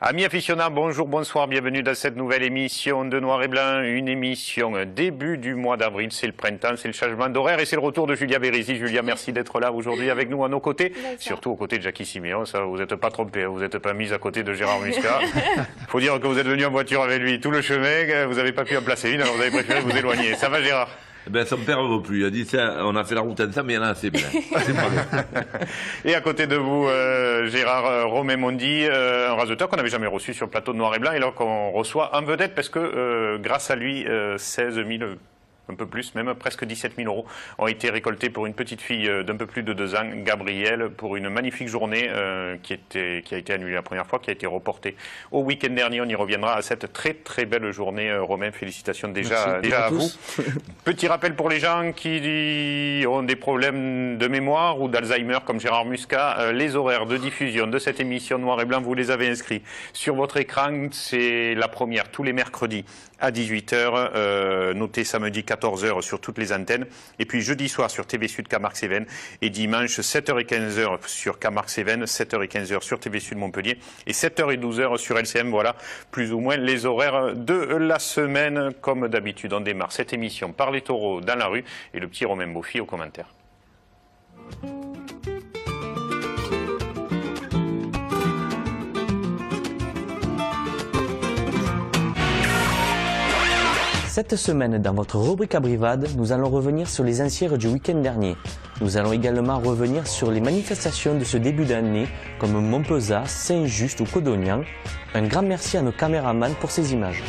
Amis aficionados, bonjour, bonsoir, bienvenue dans cette nouvelle émission de Noir et Blanc, une émission début du mois d'avril, c'est le printemps, c'est le changement d'horaire et c'est le retour de Julia Bérézy. Julia, merci d'être là aujourd'hui avec nous à nos côtés, surtout aux côtés de Jackie Siméon, ça vous n'êtes pas trompé, vous n'êtes pas mise à côté de Gérard Muscat. Il faut dire que vous êtes venu en voiture avec lui tout le chemin, vous n'avez pas pu en placer une, alors vous avez préféré vous éloigner. Ça va Gérard? Ben, son père ne veut plus. Il a dit ça, on a fait la route ensemble, mais il y en a assez bien. C'est pas bien. Et à côté de vous, Gérard Romain Mondi, un raseteur qu'on n'avait jamais reçu sur le plateau de Noir et Blanc, et là qu'on reçoit en vedette parce que grâce à lui, 16 000, un peu plus, même presque 17 000 euros ont été récoltés pour une petite fille d'un peu plus de 2 ans, Gabrielle, pour une magnifique journée qui a été annulée la première fois, qui a été reportée au week-end dernier. On y reviendra à cette très très belle journée. Romain, félicitations déjà à vous. Petit rappel pour les gens qui ont des problèmes de mémoire ou d'Alzheimer comme Gérard Muscat, les horaires de diffusion de cette émission Noir et Blanc, vous les avez inscrits sur votre écran. C'est la première tous les mercredis à 18 h, notez samedi 14 h sur toutes les antennes, et puis jeudi soir sur TV Sud Camargue-Cévennes, et dimanche 7 h et 15 h sur Camargue-Cévennes, 7 h et 15 h sur TV Sud Montpellier, et 7 h et 12 h sur LCM. Voilà plus ou moins les horaires de la semaine. Comme d'habitude, on démarre cette émission par les taureaux dans la rue, et le petit Romain Beaufy aux commentaires. Cette semaine, dans votre rubrique Abrivade, nous allons revenir sur les enchères du week-end dernier. Nous allons également revenir sur les manifestations de ce début d'année, comme Montpezat, Saint-Just ou Codognan. Un grand merci à nos caméramans pour ces images.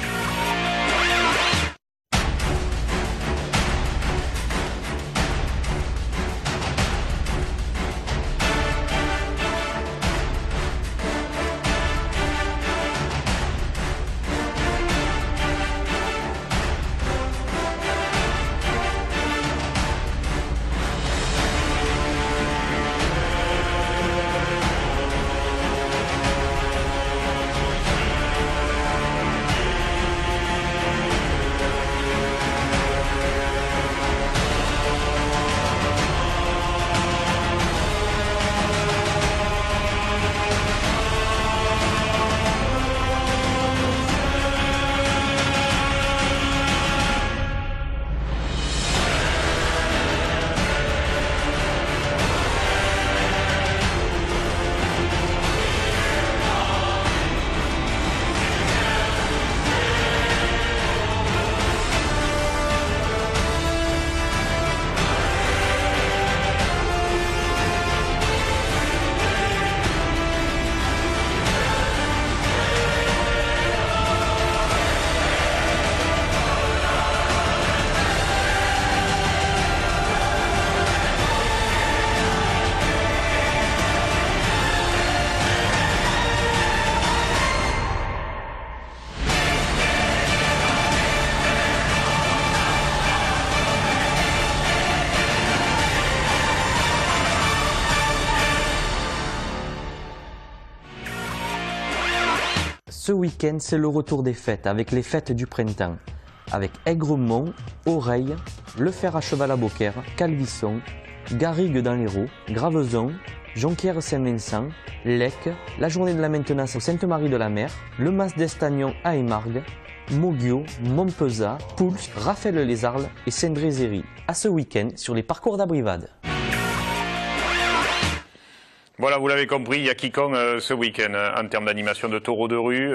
Ce week-end, c'est le retour des fêtes, avec les fêtes du printemps. Avec Aigremont, Oreille, Le Fer à Cheval à Beaucaire, Calvisson, Garrigues dans l'Hérault, Gravezon, Jonquière-Saint-Vincent, Lec, la journée de la maintenance au Sainte-Marie-de-la-Mer, le Mas d'Estagnon à Émargues, Moguio, Montpezat, Pouls, Raphaël-les-Arles et Saint-Drézéry. À ce week-end sur les parcours d'Abrivade. Voilà, vous l'avez compris, il y a quiconque ce week-end en termes d'animation de taureaux de rue.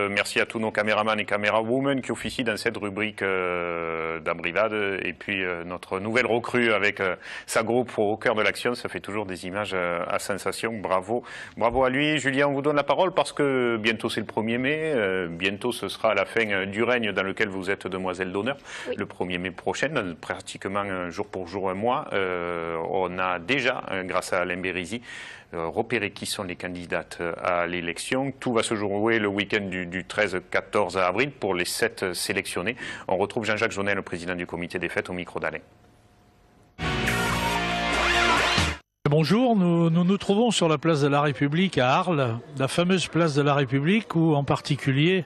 Merci à tous nos caméramans et camérawomen qui officient dans cette rubrique d'Abrivade. Et puis notre nouvelle recrue avec sa groupe au cœur de l'action, ça fait toujours des images à sensation. Bravo, bravo à lui. Julien, on vous donne la parole parce que bientôt c'est le 1er mai. Bientôt ce sera la fin du règne dans lequel vous êtes demoiselle d'honneur. Oui. Le 1er mai prochain, pratiquement jour pour jour, un mois. On a déjà, grâce à Alain Bérézy, repérer qui sont les candidates à l'élection. Tout va se jouer le week-end du 13-14 avril pour les 7 sélectionnés. On retrouve Jean-Jacques Jonel, le président du comité des fêtes, au micro d'Alain. Bonjour, nous nous trouvons sur la place de la République à Arles, la fameuse place de la République où en particulier,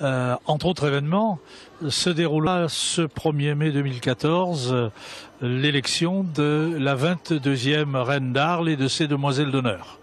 entre autres événements, se déroula ce 1er mai 2014 l'élection de la 22e reine d'Arles et de ses demoiselles d'honneur.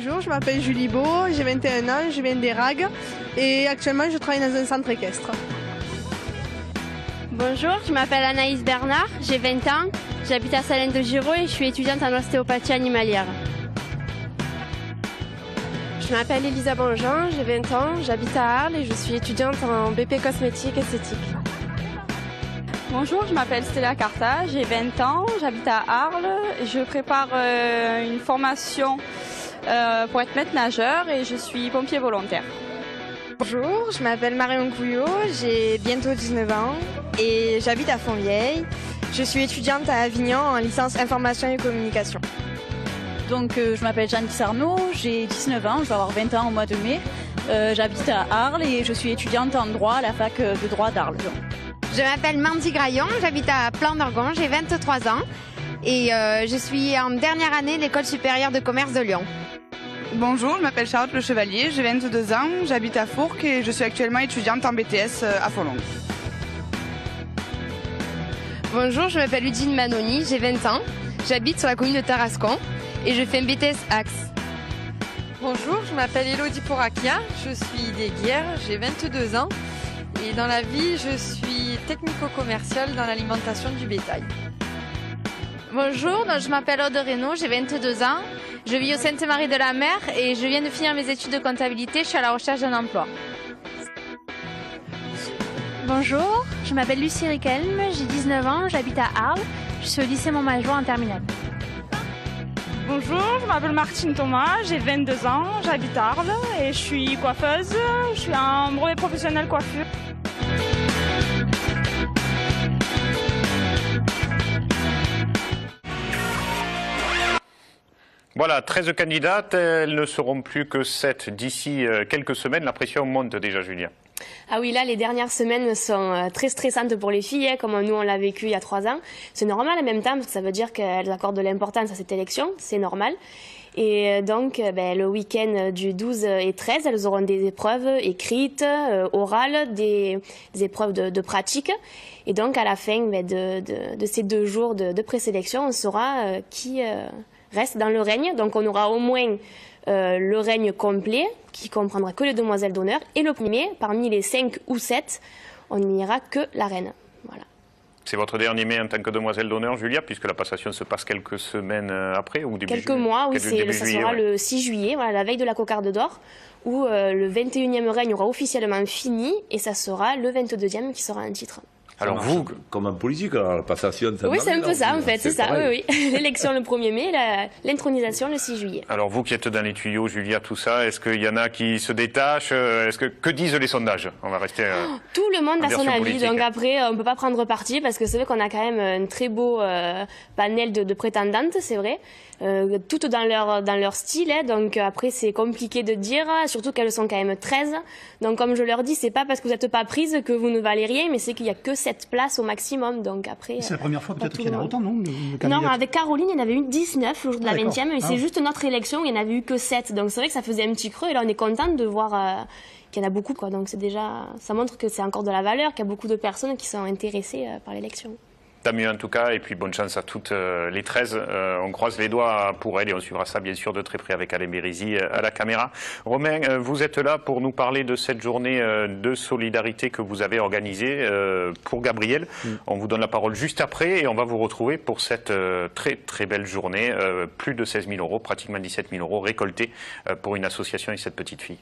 Bonjour, je m'appelle Julie Beau, j'ai 21 ans, je viens des Ragues et actuellement je travaille dans un centre équestre. Bonjour, je m'appelle Anaïs Bernard, j'ai 20 ans, j'habite à Salins de Giraud et je suis étudiante en ostéopathie animalière. Je m'appelle Elisa Bonjean, j'ai 20 ans, j'habite à Arles et je suis étudiante en BP cosmétique esthétique. Bonjour, je m'appelle Stella Carta, j'ai 20 ans, j'habite à Arles, je prépare une formation pour être maître nageur et je suis pompier volontaire. Bonjour, je m'appelle Marion Couillot, j'ai bientôt 19 ans et j'habite à Fontvieille. Je suis étudiante à Avignon en licence information et communication. Donc je m'appelle Jeanne Sarnaud, j'ai 19 ans, je vais avoir 20 ans au mois de mai. J'habite à Arles et je suis étudiante en droit à la fac de droit d'Arles. Je m'appelle Mandy Graillon, j'habite à Plan d'Orgon, j'ai 23 ans et je suis en dernière année de l'École supérieure de commerce de Lyon. Bonjour, je m'appelle Charlotte Le Chevalier, j'ai 22 ans, j'habite à Fourques et je suis actuellement étudiante en BTS à Folongue. Bonjour, je m'appelle Ludine Manoni, j'ai 20 ans, j'habite sur la commune de Tarascon et je fais un BTS Axe. Bonjour, je m'appelle Elodie Porakia, je suis déguière, j'ai 22 ans et dans la vie je suis technico-commerciale dans l'alimentation du bétail. Bonjour, je m'appelle Aude Reynaud, j'ai 22 ans, je vis au Sainte-Marie-de-la-Mer et je viens de finir mes études de comptabilité, je suis à la recherche d'un emploi. Bonjour, je m'appelle Lucie Riquelme, j'ai 19 ans, j'habite à Arles, je suis au lycée Montmajour en terminale. Bonjour, je m'appelle Martine Thomas, j'ai 22 ans, j'habite à Arles et je suis coiffeuse, je suis un brevet professionnel coiffure. Voilà, 13 candidates, elles ne seront plus que 7 d'ici quelques semaines. La pression monte déjà, Julia. Ah oui, là, les dernières semaines sont très stressantes pour les filles, comme nous on l'a vécu il y a 3 ans. C'est normal en même temps, parce que ça veut dire qu'elles accordent de l'importance à cette élection, c'est normal. Et donc, le week-end du 12 et 13, elles auront des épreuves écrites, orales, des épreuves de pratique. Et donc, à la fin de ces 2 jours de présélection, on saura qui reste dans le règne. Donc, on aura au moins le règne complet, qui comprendra que les demoiselles d'honneur. Et le premier, parmi les 5 ou 7, on n'ira que la reine. Voilà. C'est votre dernier mai en tant que demoiselle d'honneur, Julia, puisque la passation se passe quelques semaines après ou début Quelques mois, oui, ça sera le 6 juillet, voilà, la veille de la cocarde d'or, où le 21e règne aura officiellement fini, et ça sera le 22e qui sera un titre. Alors vous, comme en politique, alors, la passation... Oui, c'est un peu ça, en fait, c'est ça, oui. L'élection le 1er mai, l'intronisation le 6 juillet. Alors vous qui êtes dans les tuyaux, Julia, tout ça, est-ce qu'il y en a qui se détachent? Que disent les sondages? On va rester... Tout le monde a son avis, politique. Donc après, on ne peut pas prendre parti, parce que c'est vrai qu'on a quand même un très beau panel de prétendantes, c'est vrai. Toutes dans leur style, donc après c'est compliqué de dire, surtout qu'elles sont quand même 13. Donc comme je leur dis, c'est pas parce que vous n'êtes pas prise que vous ne valez rien, mais c'est qu'il y a que 7 places au maximum. Donc après. C'est la première fois peut-être qu'il y en a autant, non? Non, avec Caroline, il y en avait eu 19 le jour de la 20e, mais c'est juste notre élection, il n'y en avait eu que 7. Donc c'est vrai que ça faisait un petit creux, et là on est contente de voir qu'il y en a beaucoup, quoi. Donc c'est déjà, ça montre que c'est encore de la valeur, qu'il y a beaucoup de personnes qui sont intéressées par l'élection. Tant mieux en tout cas, et puis bonne chance à toutes les 13. On croise les doigts pour elles et on suivra ça bien sûr de très près avec Alain Bérézy à la caméra. Romain, vous êtes là pour nous parler de cette journée de solidarité que vous avez organisée pour Gabriel. On vous donne la parole juste après et on va vous retrouver pour cette très très belle journée. Plus de 16 000 €, pratiquement 17 000 € récoltés pour une association et cette petite fille.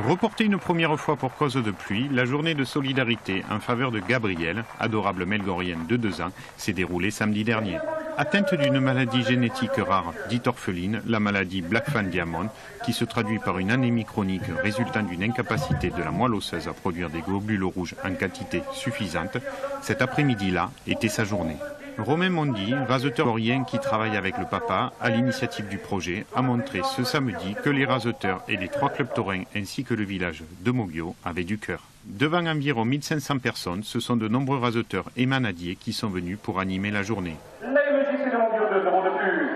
Reportée une première fois pour cause de pluie, la journée de solidarité en faveur de Gabrielle, adorable Melgorienne de 2 ans, s'est déroulée samedi dernier. Atteinte d'une maladie génétique rare, dite orpheline, la maladie Black Fan Diamond, qui se traduit par une anémie chronique résultant d'une incapacité de la moelle osseuse à produire des globules rouges en quantité suffisante, cet après-midi-là était sa journée. Romain Mondy, raseteur orien qui travaille avec le papa à l'initiative du projet, a montré ce samedi que les raseteurs et les 3 clubs taurins ainsi que le village de Moguio avaient du cœur. Devant environ 1500 personnes, ce sont de nombreux raseteurs et manadiers qui sont venus pour animer la journée. La MJC de Moguio, 2 € de plus.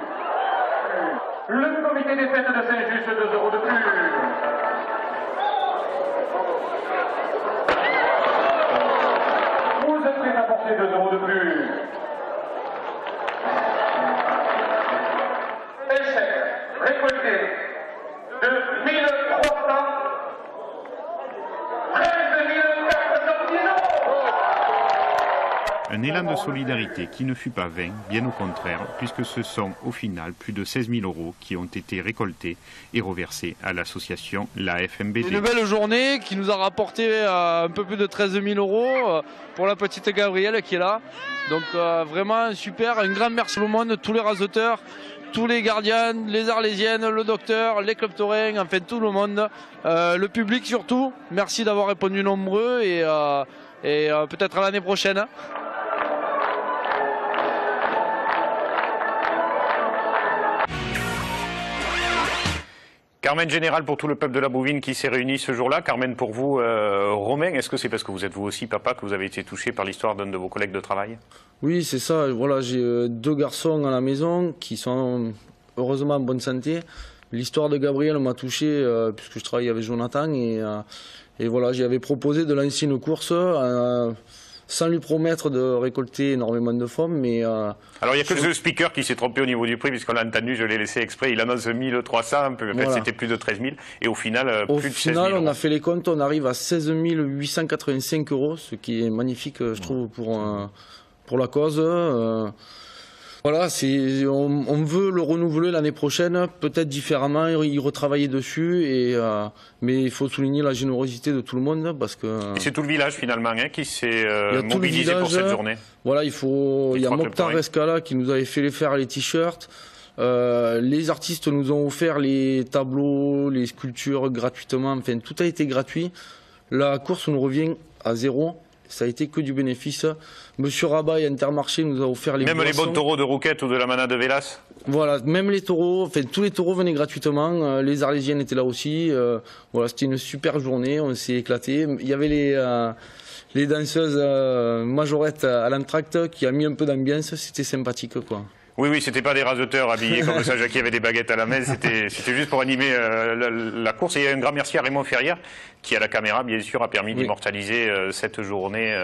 Le comité des fêtes de Saint-Just, 2 € de plus. Vous êtes présents. de 1313 410 euros. Un élan de solidarité qui ne fut pas vain, bien au contraire, puisque ce sont au final plus de 16 000 euros qui ont été récoltés et reversés à l'association La FMBD. Une belle journée qui nous a rapporté un peu plus de 13 000 euros pour la petite Gabrielle qui est là. Donc vraiment super, un grand merci au monde, tous les raseteurs, tous les gardiens, les arlésiennes, le docteur, les clubs taurins, enfin tout le monde, le public surtout. Merci d'avoir répondu nombreux et peut-être à l'année prochaine. Carmen Général pour tout le peuple de la Bouvine qui s'est réuni ce jour-là. Carmen, pour vous, Romain, est-ce que c'est parce que vous êtes vous aussi papa que vous avez été touché par l'histoire d'un de vos collègues de travail? Oui, c'est ça. Voilà, j'ai 2 garçons à la maison qui sont heureusement en bonne santé. L'histoire de Gabriel m'a touché puisque je travaille avec Jonathan et voilà, j'avais proposé de lancer une course sans lui promettre de récolter énormément de fonds, mais... Alors il n'y a que le speaker qui s'est trompé au niveau du prix, puisqu'on l'a entendu, je l'ai laissé exprès, il annonce 1300, voilà. C'était plus de 13 000, et au final, plus de 16 000 euros. On a fait les comptes, on arrive à 16 885 euros, ce qui est magnifique, je trouve, pour la cause. Voilà, on veut le renouveler l'année prochaine, peut-être différemment, y retravailler dessus, mais il faut souligner la générosité de tout le monde parce que. Et c'est tout le village finalement qui s'est mobilisé pour cette journée. Voilà, il y a Mokhtar Escala qui nous avait fait faire les t-shirts. Les artistes nous ont offert les tableaux, les sculptures gratuitement, enfin tout a été gratuit. La course nous revient à 0. Ça a été que du bénéfice. Monsieur Rabat et Intermarché nous a offert les boissons. Même les bons taureaux de Rouquette ou de la Manade de Vélas. Voilà, même les taureaux, enfin tous les taureaux venaient gratuitement. Les Arlésiennes étaient là aussi. Voilà, c'était une super journée, on s'est éclaté. Il y avait les danseuses majorettes à l'entracte qui a mis un peu d'ambiance, c'était sympathique quoi. Oui, c'était pas des raseteurs habillés comme ça, Jackie avait des baguettes à la main, c'était juste pour animer la course. Et un grand merci à Raymond Ferrière, qui à la caméra, bien sûr, a permis d'immortaliser cette journée.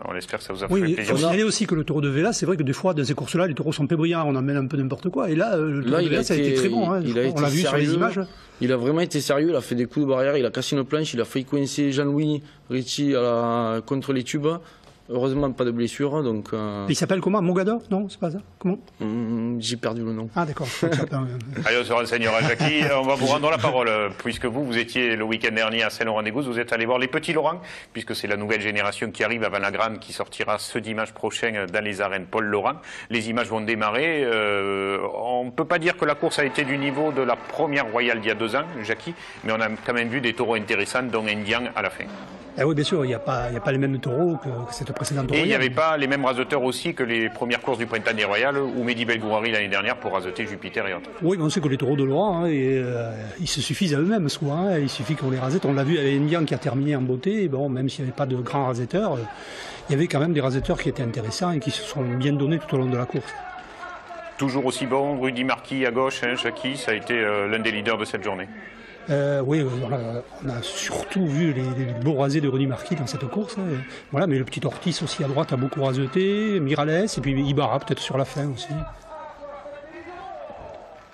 On espère que ça vous a fait plaisir. Oui, il aussi que le taureau de Vélas, c'est vrai que des fois, dans ces courses-là, les taureaux sont peu brillants, on emmène un peu n'importe quoi. Et là, le taureau de Vélas a été très bon, hein. On l'a vu sur les images. Il a vraiment été sérieux, il a fait des coups de barrière, il a cassé une planche, il a failli coincer Jean-Louis Ricci contre les tubes. Heureusement, pas de blessure, donc... Il s'appelle comment? Mogador? Non, c'est pas ça? Comment? J'ai perdu le nom. Ah d'accord. Allez, on se renseignera, Jackie. On va vous rendre la parole, puisque vous étiez le week-end dernier à Saint-Laurent-des-Gousses, vous êtes allé voir les petits Laurent, puisque c'est la nouvelle génération qui arrive avant la grande, qui sortira ce dimanche prochain dans les arènes Paul Laurent. Les images vont démarrer. On ne peut pas dire que la course a été du niveau de la première royale d'il y a 2 ans, Jackie, mais on a quand même vu des taureaux intéressants, dont Indian à la fin. Ah oui, bien sûr, il n'y a pas les mêmes taureaux que cette précédente royale. Et il n'y avait pas les mêmes raseteurs aussi que les premières courses du printemps des royales ou Mehdi Belgouari l'année dernière pour raseter Jupiter et autres. Oui, mais on sait que les taureaux de Laurent, ils se suffisent à eux-mêmes souvent. Hein, il suffit qu'on les rasette. On l'a vu avec Indian qui a terminé en beauté. Bon, même s'il n'y avait pas de grands rasetteurs, il y avait quand même des rasetteurs qui étaient intéressants et qui se sont bien donnés tout au long de la course. Toujours aussi bon, Rudy Marquis à gauche, hein, Jackie, ça a été l'un des leaders de cette journée. Oui, on a surtout vu les beaux rasés de Rudy Marquis dans cette course. Hein. Voilà, mais le petit Ortiz aussi à droite a beaucoup raseté, Miralles et puis Ibarra peut-être sur la fin aussi.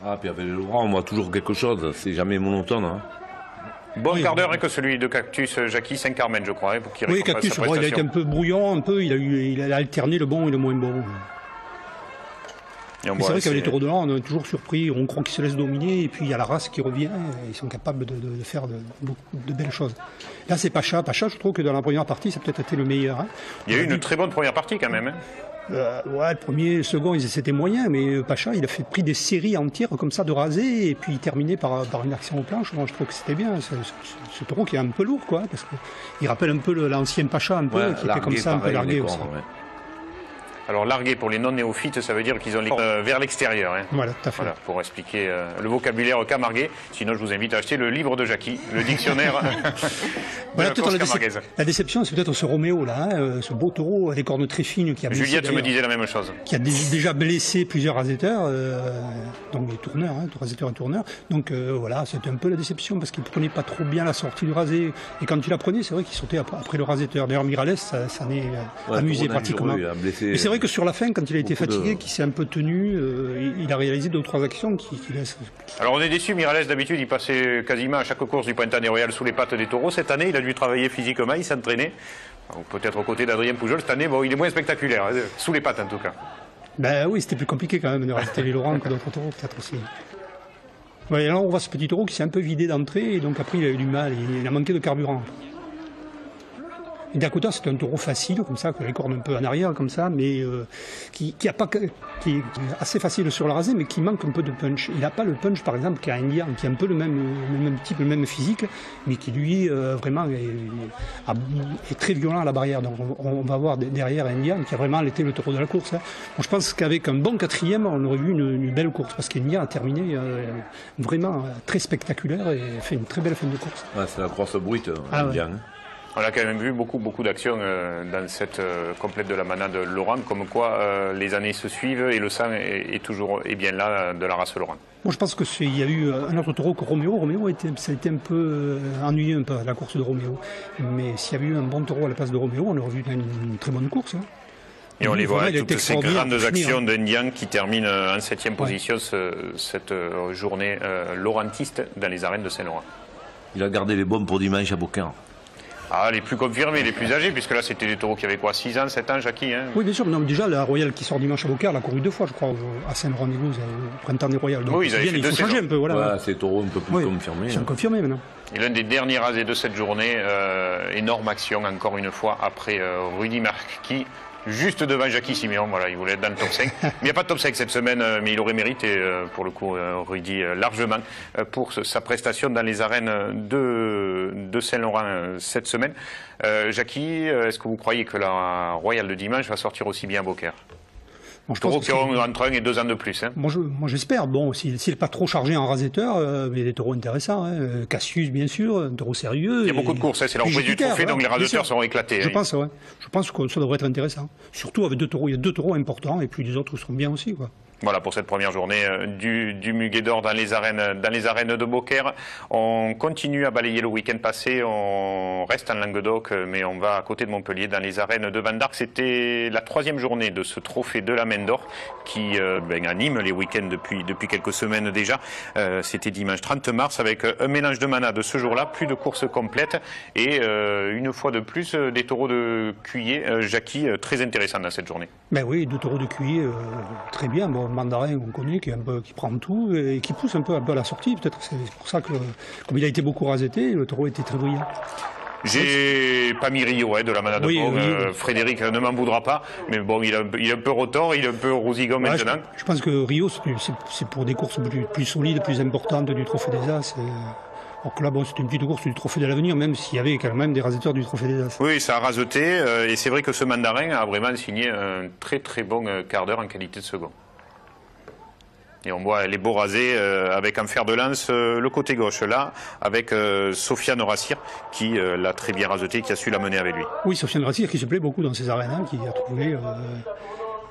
Ah, puis avec les Laurent, on voit toujours quelque chose, c'est jamais monotone. Hein. Bon quart d'heure que celui de Cactus, Jackie Saint-Carmen, je crois, pour qu'il récompense Cactus, sa prestation. Il a été un peu brouillon, il a alterné le bon et le moins bon. C'est vrai qu'avec les taureaux de Laurent, on est toujours surpris, on croit qu'ils se laissent dominer, et puis il y a la race qui revient, et ils sont capables de faire beaucoup de belles choses. Là, c'est Pacha. Pacha, je trouve que dans la première partie, ça a peut-être été le meilleur. Hein. Il y a eu une très bonne première partie quand même. Hein. Ouais, le premier, le second, c'était moyen, mais Pacha, il a pris des séries entières comme ça de rasés, et puis il terminait par une action aux planches. Moi, je trouve que c'était bien. Ce taureau qui est un peu lourd, quoi, parce qu'il rappelle un peu l'ancien Pacha, un peu, qui était comme ça, un peu largué aussi. Ouais. Alors largué pour les non-néophytes, ça veut dire qu'ils ont vers l'extérieur. Hein. Voilà, tout à fait. Voilà, pour expliquer le vocabulaire camarguais. Sinon, je vous invite à acheter le livre de Jackie, le dictionnaire voilà, de la course la déception, c'est peut-être ce Roméo, là, hein, ce beau taureau à des cornes très fines qui a blessé... Juliette me disait la même chose. Qui a déjà blessé plusieurs rasetteurs, donc les tourneurs, hein, rasetteurs et tourneurs. Donc voilà, c'était un peu la déception parce qu'il ne prenait pas trop bien la sortie du rasé. Et quand il la prenait, c'est vrai qu'il sautait après le rasetteur. D'ailleurs, Miralles, ça n'est amusé pratiquement. Mais c'est vrai vrai que sur la fin, quand il a été Beaucoup fatigué, qu'il s'est un peu tenu, il a réalisé 2 ou 3 actions qui laissent... Alors on est déçu, Miralles d'habitude il passait quasiment à chaque course du Printemps Royal sous les pattes des taureaux. Cette année il a dû travailler physiquement, il s'entraînait. Peut-être aux côtés d'Adrien Poujol. Cette année, bon, il est moins spectaculaire, hein, sous les pattes en tout cas. Ben oui, c'était plus compliqué quand même de rester les Laurent que d'autres taureaux peut-être aussi. Ouais, et là on voit ce petit taureau qui s'est un peu vidé d'entrée et donc après il a eu du mal, il a manqué de carburant. Et d'un côté, c'est un taureau facile, comme ça, qui a les cornes un peu en arrière, comme ça, mais qui est assez facile sur le rasé, mais qui manque un peu de punch. Il n'a pas le punch, par exemple, qu'a Indian, qui a un peu le même type, le même physique, mais qui, lui, vraiment est très violent à la barrière. Donc, on va voir derrière Indian, qui a vraiment été le taureau de la course. Hein. Bon, je pense qu'avec un bon 4e, on aurait vu une belle course, parce qu'Indian a terminé vraiment très spectaculaire et fait une très belle fin de course. Ouais, c'est la course brute, Indian. Ouais. On a quand même vu beaucoup d'actions dans cette complète de la manade Laurent, comme quoi les années se suivent et le sang est toujours bien là de la race Laurent. Moi, je pense qu'il y a eu un autre taureau que Roméo. Roméo, ça a été un peu ennuyé un peu, la course de Roméo. Mais s'il y avait eu un bon taureau à la place de Roméo, on aurait vu une très bonne course. Hein. Et on les voit, toutes ces grandes actions d'Indian qui terminent en 7e position cette journée laurentiste dans les arènes de Saint-Laurent. Il a gardé les bombes pour dimanche à Beaucaire. Ah, les plus confirmés, les plus âgés, puisque là c'était des taureaux qui avaient quoi, 6 ans, 7 ans, Jackie hein. Oui, bien sûr, non, déjà la Royale qui sort dimanche à Beaucaire, elle a couru 2 fois, je crois, à Saint-Laurent-des-Gouzes, au printemps des Royales. Donc, oui, ils faut changer un peu, voilà. Ouais, ces taureaux un peu plus confirmés. Ils sont confirmés maintenant. Et l'un des derniers rasés de cette journée, énorme action encore une fois après Rudy Marc qui, juste devant Jackie Siméon, voilà, il voulait être dans le top 5. Mais il n'y a pas de top 5 cette semaine, mais il aurait mérité pour le coup Rudy largement pour sa prestation dans les arènes de Saint-Laurent cette semaine. Jackie, est-ce que vous croyez que la Royale de dimanche va sortir aussi bien à Beaucaire? Taureaux qui auront entre 1 et 2 ans de plus. Hein. Moi j'espère. Bon, s'il n'est pas trop chargé en rasetteur, il y a des taureaux intéressants. Hein. Cassius, bien sûr, un taureau sérieux. Il y a beaucoup de courses, hein. C'est la reprise du trophée, donc les rasetteurs seront éclatés. Je pense, ouais. Je pense que ça devrait être intéressant. Surtout avec 2 taureaux. Il y a 2 taureaux importants et puis les autres seront bien aussi, quoi. Voilà pour cette première journée du Muguet d'Or dans les arènes de Beaucaire. On continue à balayer le week-end passé, on reste en Languedoc, mais on va à côté de Montpellier dans les arènes de Van d'Arc. C'était la 3e journée de ce trophée de la Main d'Or qui anime les week-ends depuis quelques semaines déjà. C'était dimanche 30 mars avec un mélange de manades ce jour-là, plus de courses complètes et une fois de plus des taureaux de Cuillé. Jackie, très intéressant dans cette journée. Ben oui, 2 taureaux de Cuillé, très bien. Bon, Mandarin, on connaît, qui prend tout et qui pousse un peu à la sortie. Peut-être c'est pour ça que, comme il a été beaucoup rasetté, le taureau était très brillant. J'ai pas mis Rio de la manade de Pong. Frédéric ne m'en voudra pas, mais bon, il est un peu rotor, il est un peu rousigon maintenant. Je pense que Rio, c'est pour des courses plus solides, plus importantes du Trophée des As. Alors que là, bon, c'était une petite course du Trophée de l'Avenir, même s'il y avait quand même des rasetteurs du Trophée des As. Oui, ça a raseté, et c'est vrai que ce Mandarin a vraiment signé un très très bon quart d'heure en qualité de second. Et on voit les beaux rasés avec un fer de lance le côté gauche là, avec Sofiane Rassir qui l'a très bien raseté, qui a su la mener avec lui. Oui, Sofiane Rassir qui se plaît beaucoup dans ces arènes, hein, qui a trouvé,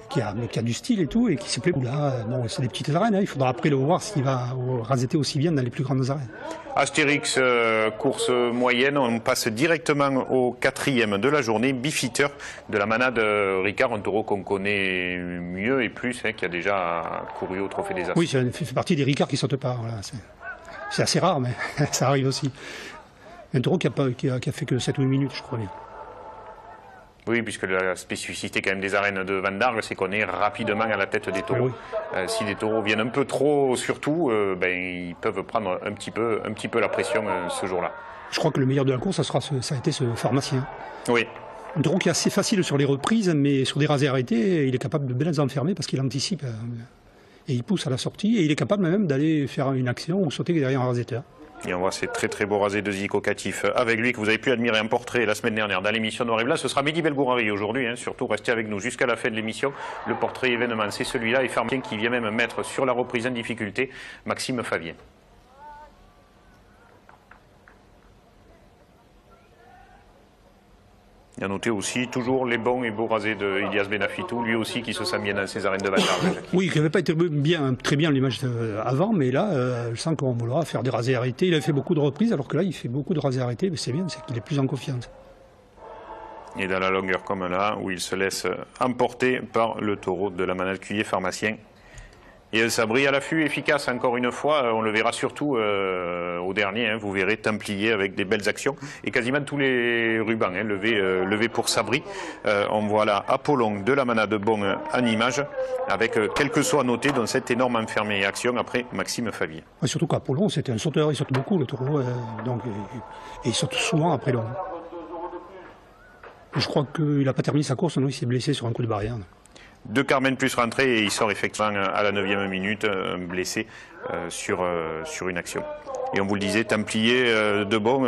qui a du style et tout, et qui se plaît là. Bon, c'est des petites arènes, hein, il faudra après le voir s'il va raseter aussi bien dans les plus grandes arènes. Astérix, course moyenne, on passe directement au 4e de la journée, Beefeater de la manade Ricard, un taureau qu'on connaît mieux et plus, hein, qui a déjà couru au Trophée des As. Oui, ça fait partie des Ricards qui sautent pas, voilà. C'est assez rare, mais ça arrive aussi. Un taureau qui a fait que 7 ou 8 minutes, je crois bien. Oui, puisque la spécificité quand même des arènes de Van d'Arc, c'est qu'on est rapidement à la tête des taureaux. Oui. Si des taureaux viennent un peu trop, surtout, ils peuvent prendre un petit peu la pression ce jour-là. Je crois que le meilleur de la course, ça a été ce pharmacien. Oui. Un taureau qui est assez facile sur les reprises, mais sur des rasés arrêtés, il est capable de bien les enfermer parce qu'il anticipe et il pousse à la sortie, et il est capable même d'aller faire une action ou sauter derrière un rasetteur. Et on voit ces très très beaux rasés de Zico Catif avec lui que vous avez pu admirer un portrait la semaine dernière dans l'émission Noir et Blanc. Ce sera Mehdi Belgourari aujourd'hui, hein. Surtout restez avec nous jusqu'à la fin de l'émission. Le portrait événement, c'est celui-là, et Fermien qui vient même mettre sur la reprise en difficulté Maxime Favien. Il a noté aussi toujours les bons et beaux rasés de Ilias Benafitou, lui aussi qui se sent bien dans ses arènes de bataille. Oui, qui n'avait pas été très bien l'image avant, mais là, je sens qu'on voudra faire des rasés arrêtés. Il a fait beaucoup de reprises, alors que là, il fait beaucoup de rasés arrêtés, mais c'est bien, c'est qu'il est plus en confiance. Et dans la longueur comme là, où il se laisse emporter par le taureau de la manade Cuillet pharmacien. Et un sabri à l'affût efficace, encore une fois, on le verra surtout au dernier, hein, vous verrez, Templier avec des belles actions, et quasiment tous les rubans hein, levés pour sabri. On voit là Apollon de la manade Bon en image, avec quelques sauts notés dans cette énorme enfermée et action après Maxime Favier. Ouais, surtout qu'Apollon, c'était un sauteur, il saute beaucoup le taureau, donc, et il saute souvent après l'homme. Je crois qu'il n'a pas terminé sa course, non, il s'est blessé sur un coup de barrière. De Carmen plus rentrée et il sort effectivement à la 9e minute blessé sur une action. Et on vous le disait, Templier de Bon,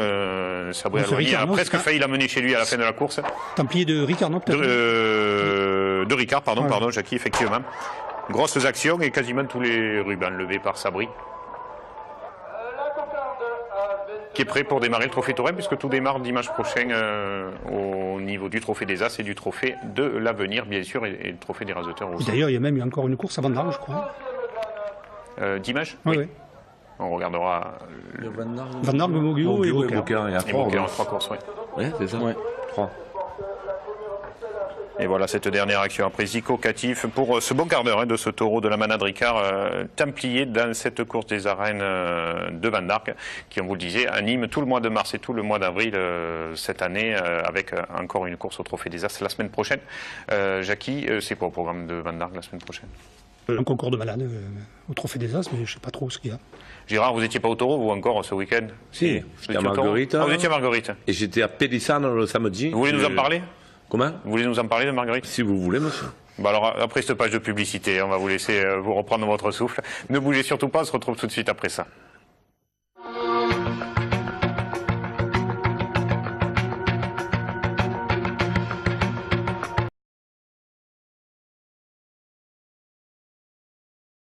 Sabri Aloni a presque failli l'amener chez lui à la fin de la course. Templier de Ricard, non peut-être de Ricard, pardon, Jackie, effectivement. Grosses actions et quasiment tous les rubans levés par Sabri. Qui est prêt pour démarrer le Trophée Taurin, puisque tout démarre dimanche prochain au niveau du Trophée des As et du Trophée de l'Avenir, bien sûr, et le Trophée des Raseteurs aussi. D'ailleurs, il y a même eu encore une course à Vandal, je crois. Dimanche ? Oui. On regardera. Vandal, Mogio et Beaucaire. Et Beaucaire en 3 courses, oui. Oui, c'est ça. 3. Et voilà cette dernière action après Zico Catif pour ce bon quart d'heure de ce taureau de la manade Ricard Templier dans cette course des arènes de Van d'Arc qui, on vous le disait, anime tout le mois de mars et tout le mois d'avril cette année avec encore une course au Trophée des As la semaine prochaine. Jackie, c'est quoi le programme de Van d'Arc la semaine prochaine? Un concours de malade au Trophée des As, mais je ne sais pas trop ce qu'il y a. Gérard, vous n'étiez pas au taureau, vous encore ce week-end? Si, j'étais à Marguerite. Vous étiez à Marguerite. Et j'étais à Pélissane le samedi. Vous voulez nous en parler? Comment? Vous voulez nous en parler de Marguerite? Si vous voulez, monsieur. Bah alors, après cette page de publicité, on va vous laisser vous reprendre votre souffle. Ne bougez surtout pas, on se retrouve tout de suite après ça.